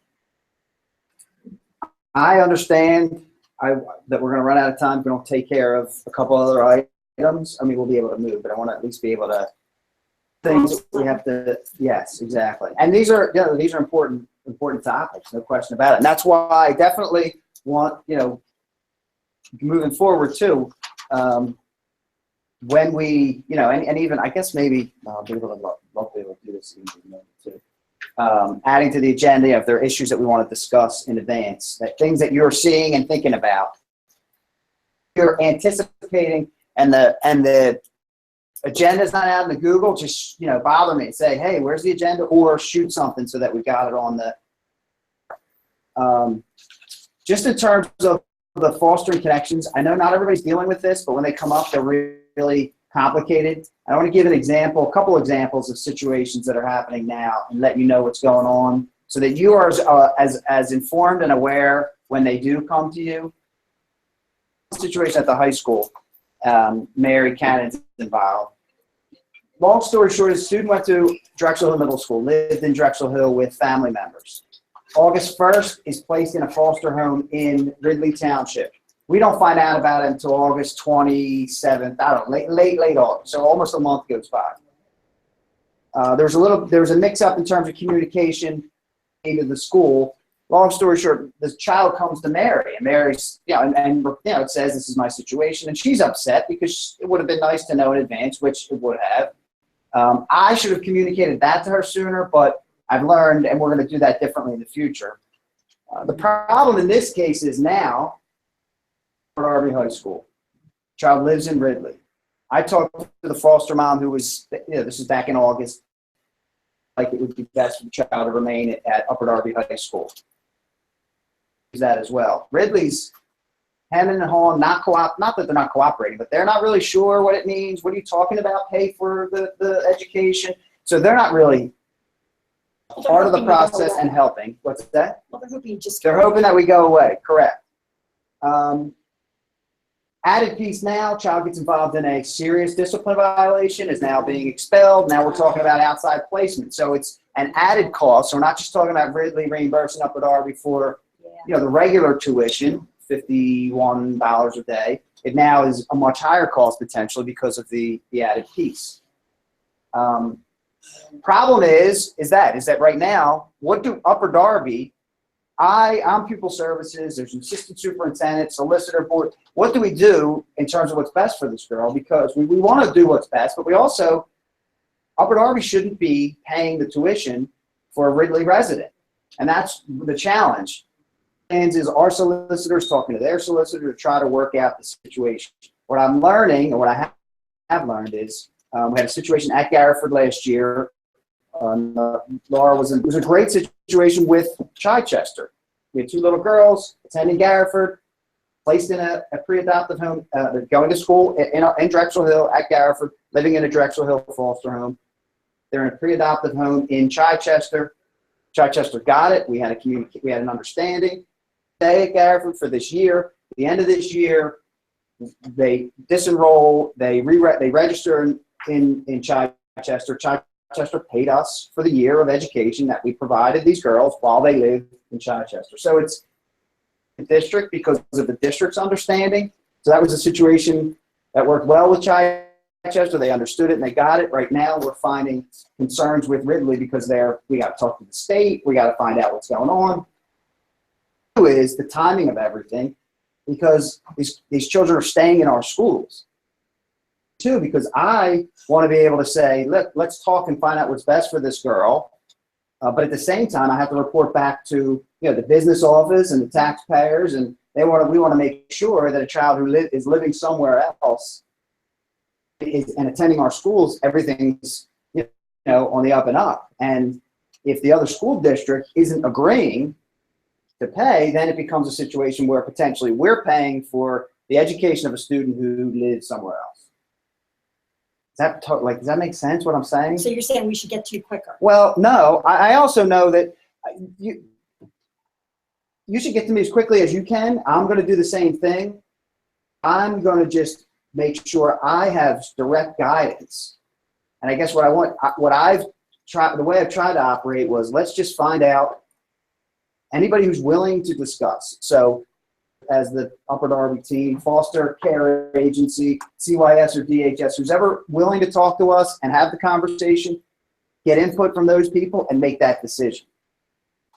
Speaker 1: I understand that we're gonna run out of time if we don't take care of a couple other items. I mean, we'll be able to move, but I wanna at least be able to, things that we have to, yes, exactly. And these are, you know, these are important topics, no question about it. And that's why I definitely want, you know, moving forward too, when we, you know, and even, I guess maybe, I'll be able to, love to be able to do this too. Adding to the agenda if there are issues that we want to discuss in advance, that things that you're seeing and thinking about, you're anticipating, and the agenda's not out in the Google, just, you know, bother me and say, hey, where's the agenda, or shoot something so that we got it on the, just in terms of the fostering connections, I know not everybody's dealing with this, but when they come up, they're really complicated. I want to give an example, a couple examples of situations that are happening now and let you know what's going on so that you are as informed and aware when they do come to you. Situation at the high school, Mary Cannon's involved. Long story short, a student went to Drexel Hill Middle School, lived in Drexel Hill with family members. August 1st is placed in a foster home in Ridley Township. We don't find out about it until August 27th, I don't know, late August, so almost a month goes by. There was a mix-up in terms of communication to the school. Long story short, the child comes to Mary, and Mary's, you know, and you know, it says, this is my situation, and she's upset because it would have been nice to know in advance, which it would have. I should have communicated that to her sooner, but I've learned, and we're going to do that differently in the future. The problem in this case is now, at Arby High School, child lives in Ridley. I talked to the foster mom who was, you know, this is back in August, like it would be best for the child to remain at Upper Darby High School. That as well. Ridley's hemming and hawing, not that they're not cooperating, but they're not really sure what it means. What are you talking about? Pay for the education. So they're not really part of the process and helping. What's that?
Speaker 8: Well, they're hoping
Speaker 1: they're hoping that we go away. Correct. Added piece now, child gets involved in a serious discipline violation, is now being expelled. Now we're talking about outside placement. So it's an added cost. So we're not just talking about Ridley reimbursing Upper Darby for, you know, the regular tuition, $51 a day. It now is a much higher cost potentially because of the added piece. Problem is that right now, what do Upper Darby, I'm pupil services, there's an assistant superintendent, solicitor board. What do we do in terms of what's best for this girl? Because we want to do what's best, but we also, Upper Darby shouldn't be paying the tuition for a Ridley resident. And that's the challenge. And is our solicitors talking to their solicitor to try to work out the situation. What I'm learning, and what I have learned is, we had a situation at Garriford last year. Laura it was a great situation with Chichester. We had two little girls attending Garriford, placed in a pre-adoptive home. They're going to school in Drexel Hill at Garriford, living in a Drexel Hill foster home. They're in a pre-adoptive home in Chichester. Chichester got it. We had an understanding. Stay at Garriford for this year. At the end of this year, they disenroll. They register in Chichester. Chichester paid us for the year of education that we provided these girls while they lived in Chichester. So it's a district because of the district's understanding. So that was a situation that worked well with Chichester. They understood it and they got it. Right now we're finding concerns with Ridley because we got to talk to the state. We got to find out what's going on. Is the timing of everything, because these children are staying in our schools. Two, because I want to be able to say, let's talk and find out what's best for this girl. But at the same time, I have to report back to, you know, the business office and the taxpayers, and we want to make sure that a child who is living somewhere else and attending our schools, everything's, you know, on the up and up. And if the other school district isn't agreeing to pay, then it becomes a situation where potentially we're paying for the education of a student who lives somewhere else. Does that make sense what I'm saying?
Speaker 8: So you're saying we should get to you quicker?
Speaker 1: Well, no. I also know that you should get to me as quickly as you can. I'm going to do the same thing. I'm going to just make sure I have direct guidance. And I guess the way I've tried to operate was, let's just find out anybody who's willing to discuss. So as the Upper Darby team, foster care agency, CYS or DHS, who's ever willing to talk to us and have the conversation, get input from those people and make that decision.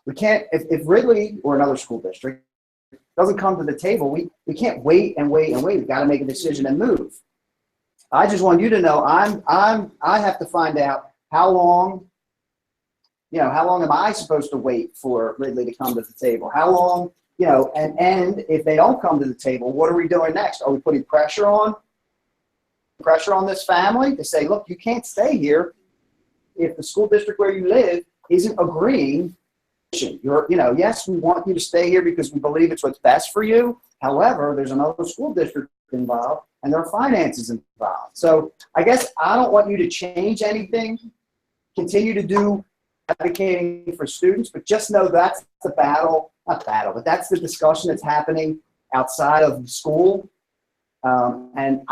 Speaker 1: We can't, if Ridley or another school district doesn't come to the table, we can't wait and wait and wait. We've got to make a decision and move. I just want you to know I have to find out how long am I supposed to wait for Ridley to come to the table? How long, and if they don't come to the table, what are we doing next? Are we putting pressure on this family to say, look, you can't stay here if the school district where you live isn't agreeing? Yes, we want you to stay here because we believe it's what's best for you. However, there's another school district involved and there are finances involved. So I guess I don't want you to change anything, continue to do advocating for students, but just know that's the battle, not battle, but that's the discussion that's happening outside of the school. And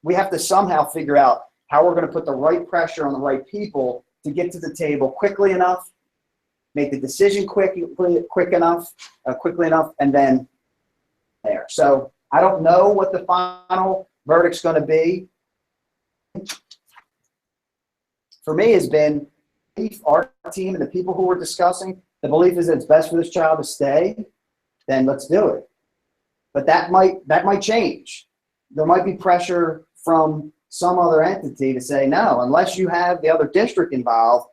Speaker 1: we have to somehow figure out how we're going to put the right pressure on the right people to get to the table quickly enough, make the decision quickly enough, and then there. So I don't know what the final verdict's going to be. For me, has been our team and the people who we're discussing. The belief is that it's best for this child to stay. Then let's do it. But that might change. There might be pressure from some other entity to say no, unless you have the other district involved.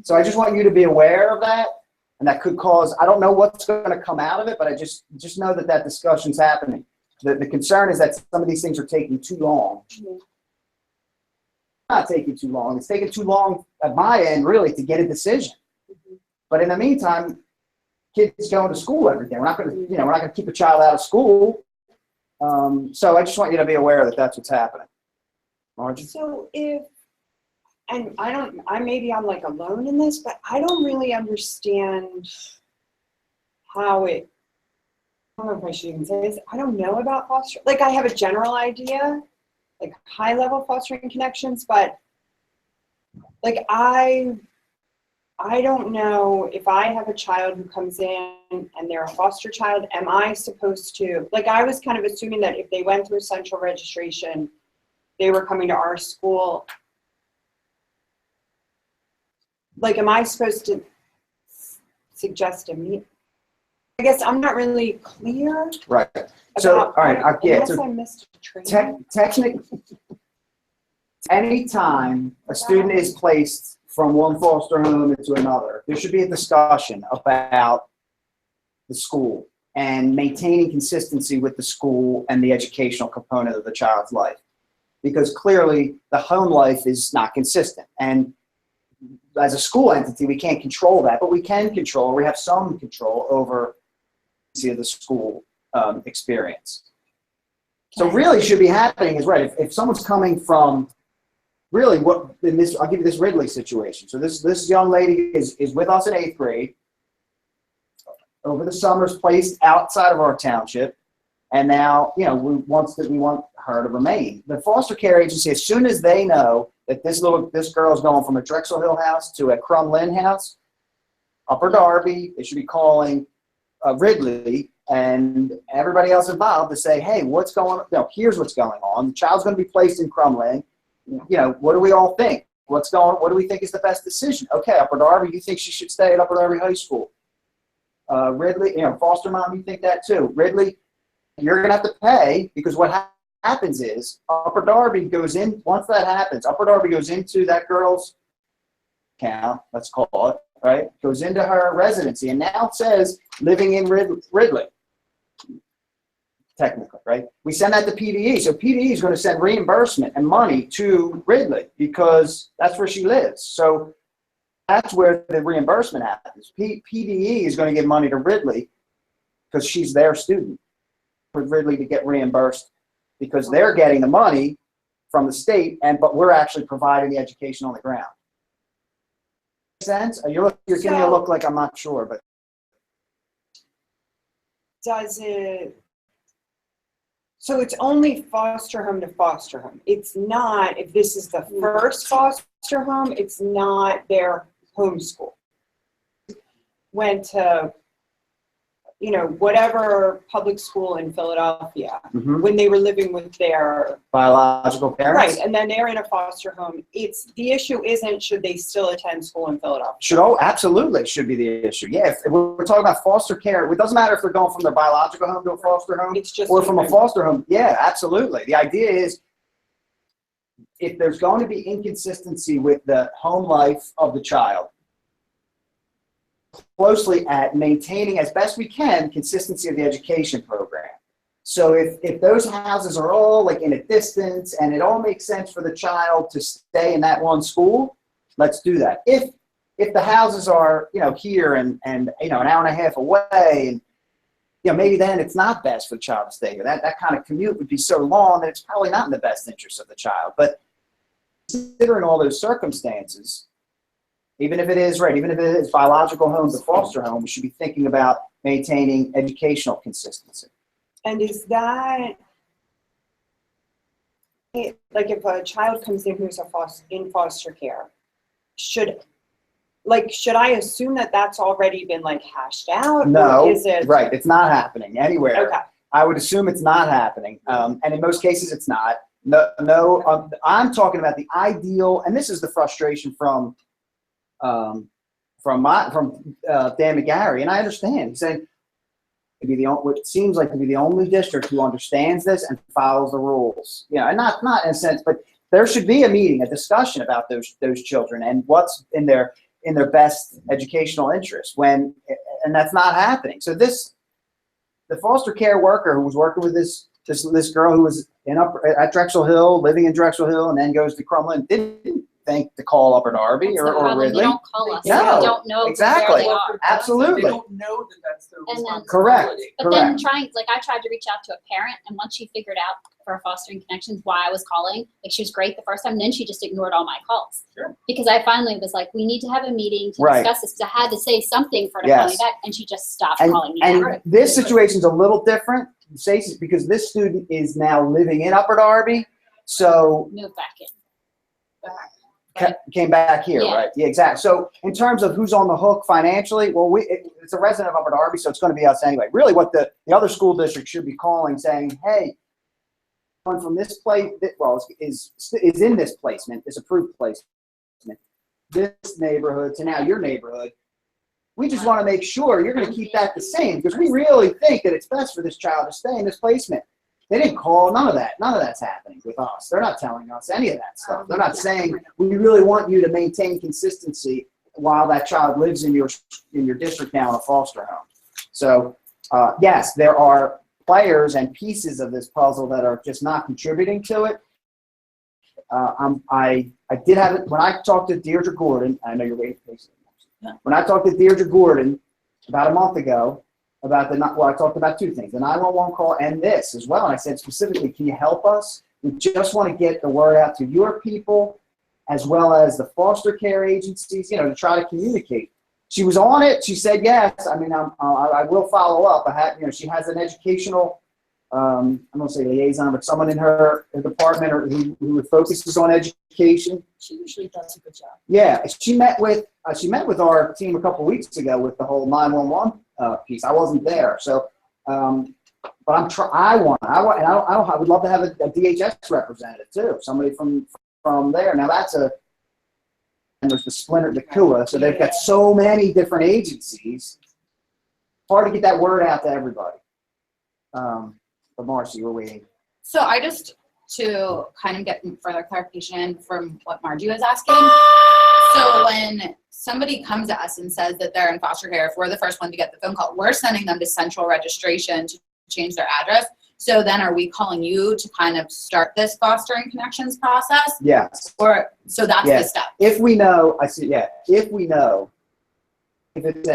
Speaker 1: So I just want you to be aware of that, and that could cause, I don't know what's going to come out of it, but I just know that discussion's happening. The concern is that some of these things are taking too long. Not taking too long. It's taking too long at my end, really, to get a decision. But in the meantime, kids going to school every day. We're not going to keep a child out of school. So I just want you to be aware that that's what's happening. Margie?
Speaker 4: So maybe I'm like alone in this, but I don't really understand how I don't know if I should even say this. I don't know about foster. Like I have a general idea, like high level fostering connections, but like I don't know if I have a child who comes in and they're a foster child, am I supposed to, like I was kind of assuming that if they went through central registration, they were coming to our school. Like, am I supposed to suggest a meet? I guess I'm not really clear.
Speaker 1: Right. So, all right.
Speaker 4: Unless I missed a training.
Speaker 1: Technically, anytime a student is placed from one foster home into another, there should be a discussion about the school and maintaining consistency with the school and the educational component of the child's life. Because clearly, the home life is not consistent. And as a school entity, we can't control that, but we have some control over the school experience. So really should be happening is, right, if someone's coming from, really I'll give you this Ridley situation. So this young lady is with us in 8th grade, over the summer's placed outside of our township, and now, we want her to remain. The foster care agency, as soon as they know that this girl is going from a Drexel Hill house to a Crumlin house, Upper Darby, they should be calling Ridley and everybody else involved to say, hey, what's going on? Here's what's going on. The child's going to be placed in Crumlin. What do we all think? What do we think is the best decision? Okay, Upper Darby, you think she should stay at Upper Darby High School. Ridley, foster mom, you think that too. Ridley, you're going to have to pay, because what happens is Upper Darby goes in, once that happens, Upper Darby goes into that girl's account, let's call it, right? Goes into her residency, and now it says living in Ridley, technically, right? We send that to PDE, so PDE is going to send reimbursement and money to Ridley because that's where she lives. So that's where the reimbursement happens. PDE is going to give money to Ridley because she's their student, for Ridley to get reimbursed because they're getting the money from the state, but we're actually providing the education on the ground. Make sense? You're giving me a look like I'm not sure, but
Speaker 4: Does it? So it's only foster home to foster home. It's not, if this is the first foster home, it's not their homeschool. went to, you know, whatever public school in Philadelphia,
Speaker 1: Mhm.
Speaker 4: when they were living with their,
Speaker 1: Biological parents.
Speaker 4: right, and then they're in a foster home, the issue isn't should they still attend school in Philadelphia?
Speaker 1: Absolutely should be the issue. Yeah, if we're talking about foster care, it doesn't matter if they're going from their biological home to a foster home
Speaker 4: It's just.
Speaker 1: or from a foster home. Yeah, absolutely. The idea is if there's going to be inconsistency with the home life of the child, closely at maintaining as best we can consistency of the education program. So if those houses are all like in a distance and it all makes sense for the child to stay in that one school, let's do that. If the houses are, you know, here and you know, an hour and a half away, and you know, maybe then it's not best for the child to stay here. That kind of commute would be so long that it's probably not in the best interest of the child. But considering all those circumstances, even if it is biological home to foster home, we should be thinking about maintaining educational consistency.
Speaker 4: And is that, like if a child comes in who's in foster care, should I assume that that's already been like hashed out?
Speaker 1: No,
Speaker 4: Or is it?
Speaker 1: right, it's not happening anywhere.
Speaker 4: Okay.
Speaker 1: I would assume it's not happening, and in most cases it's not. I'm talking about the ideal, and this is the frustration from Dan McGarry, and I understand. He's saying to be what seems like to be the only district who understands this and follows the rules. You know, and not in a sense, but there should be a meeting, a discussion about those children and what's in their best educational interest. And that's not happening. So the foster care worker who was working with this girl who was at Drexel Hill, living in Drexel Hill, and then goes to Crumlin, didn't think to call Upper Darby
Speaker 11: That's the
Speaker 1: or
Speaker 11: problem.
Speaker 1: Ridley.
Speaker 11: You don't call us.
Speaker 1: No,
Speaker 11: You don't know
Speaker 1: exactly.
Speaker 11: where they are.
Speaker 1: Absolutely.
Speaker 9: They don't know that that's their
Speaker 11: And then-
Speaker 9: responsibility.
Speaker 11: But then I tried to reach out to a parent, and once she figured out for Fostering Connections why I was calling, like she was great the first time, and then she just ignored all my calls.
Speaker 9: Sure.
Speaker 11: Because I finally was like, we need to have a meeting to
Speaker 1: Right.
Speaker 11: discuss this, because I had to say something for her to call me
Speaker 1: Yes.
Speaker 11: back, and she just stopped
Speaker 1: And,
Speaker 11: calling me
Speaker 1: and
Speaker 11: back.
Speaker 1: this situation's a little different, Stacey, because this student is now living in Upper Darby, so
Speaker 11: Move back in.
Speaker 1: came back here,
Speaker 11: Yeah.
Speaker 1: right? Yeah, exactly. So in terms of who's on the hook financially, well, it's a resident of Upper Darby, so it's going to be us anyway. Really, what the other school district should be calling, saying, "Hey, one from this place, is in this placement, this approved placement, this neighborhood to now your neighborhood. We just want to make sure you're going to keep that the same because we really think that it's best for this child to stay in this placement." They didn't call, none of that. None of that's happening with us. They're not telling us any of that stuff. They're not saying, we really want you to maintain consistency while that child lives in your district now in a foster home. So, yes, there are players and pieces of this puzzle that are just not contributing to it. I did have it, when I talked to Deirdre Gordon, I know you're waiting for this. When I talked to Deirdre Gordon about a month ago, I talked about two things, the 911 call and this as well. And I said specifically, can you help us? We just want to get the word out to your people as well as the foster care agencies, to try to communicate. She was on it. She said yes. I mean, I will follow up. She has an educational, I'm going to say liaison, but someone in her department who focuses on education.
Speaker 8: She usually does a good job.
Speaker 1: Yeah, she met with our team a couple weeks ago with the whole 911 piece. I wasn't there, so but I would love to have a DHS representative too, somebody from there. Now and there's the CUA, so they've got so many different agencies. Hard to get that word out to everybody. But Marcy, we're waiting.
Speaker 3: So to kind of get further clarification from what Margie was asking. So when somebody comes to us and says that they're in foster care, if we're the first one to get the phone call, we're sending them to central registration to change their address. So then are we calling you to kind of start this fostering connections process?
Speaker 1: Yes.
Speaker 3: So that's the step.
Speaker 1: If we know, if it's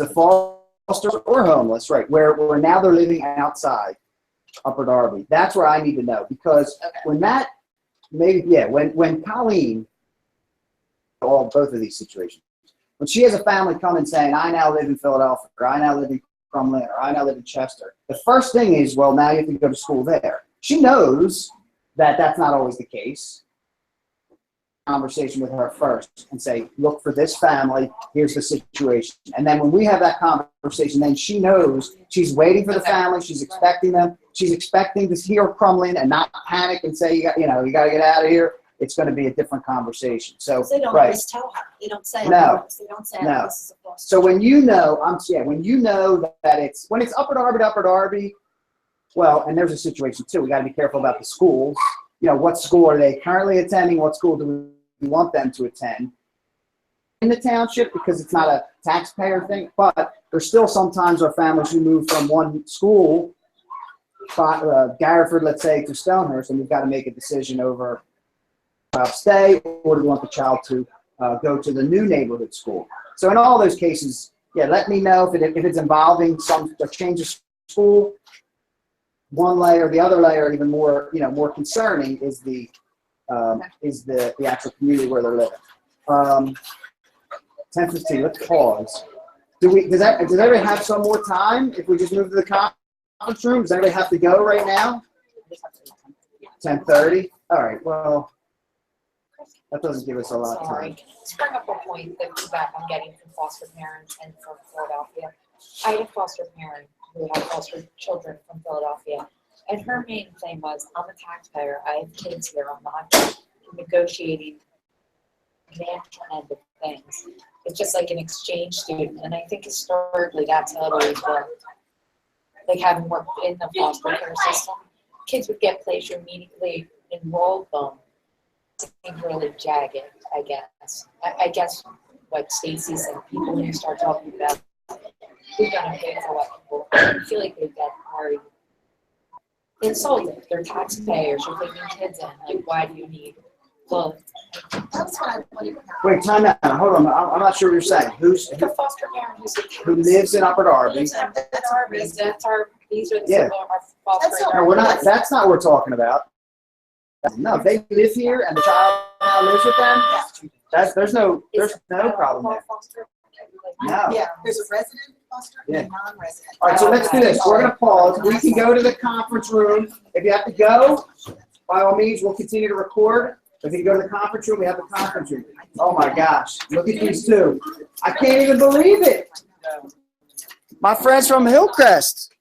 Speaker 1: a foster or homeless, right, where now they're living outside Upper Darby, that's where I need to know, because when Colleen, both of these situations, when she has a family come and saying, I now live in Philadelphia, or I now live in Crumlin, or I now live in Chester, the first thing is, well, now you have to go to school there. She knows that that's not always the case. conversation with her first and say, look for this family, here's the situation. And then when we have that conversation, then she knows she's waiting for the family, she's expecting them, she's expecting to hear crumbling and not panic and say, you got to get out of here. It's going to be a different conversation. So,
Speaker 8: They don't
Speaker 1: right.
Speaker 8: always tell her. They don't say.
Speaker 1: No.
Speaker 8: They don't say,
Speaker 1: No.
Speaker 8: this is a foster.
Speaker 1: So when you know, when you know that when it's Upper Darby, well, and there's a situation too. We got to be careful about the schools. What school are they currently attending? What school do we want them to attend in the township? Because it's not a taxpayer thing, but there's still sometimes our families who move from one school, Garriford, let's say, to Stonehurst, and we've got to make a decision over stay, or do we want the child to go to the new neighborhood school? So in all those cases, let me know if it's involving a change of school. One layer, the other layer, even more, more concerning is the actual community where they're living. 10:15. Let's pause. Does everybody have some more time if we just move to the conference room? Does everybody have to go right now? 10:30. All right. Well, that doesn't give us a lot of time.
Speaker 5: Sorry, let's bring up a point that feedback I'm getting from foster parents and from Philadelphia. I had a foster parent who had foster children from Philadelphia, and her main thing was, I'm a taxpayer, I have kids here, I'm not negotiating financial end of things. It's just like an exchange student, and I think historically that's how it always worked. Like having worked in the foster care system, kids would get placed, you immediately enrolled them. Seemed really jagged, I guess. I guess what Stacy said, people when you start talking about who's gonna pay for what people, I feel like they get very insulted. They're taxpayers, you're taking kids in, like why do you need well,
Speaker 2: That's what I wanted.
Speaker 1: Wait, time out. Hold on. I'm not sure what you're saying.
Speaker 5: the foster parent
Speaker 1: Who lives in Upper Darby?
Speaker 5: These are the
Speaker 1: Yeah.
Speaker 5: our foster
Speaker 2: That's not-
Speaker 1: No, we're not. That's not what we're talking about. No, if they live here and the child now lives with them, there's no problem there. No.
Speaker 2: Yeah, there's a resident foster and
Speaker 1: Yeah.
Speaker 2: a non-resident.
Speaker 1: All right, so let's do this. We're gonna pause. We can go to the conference room. If you have to go, by all means, we'll continue to record. If you can go to the conference room, we have the conference room. Oh my gosh, look at these two. I can't even believe it. My friends from Hillcrest.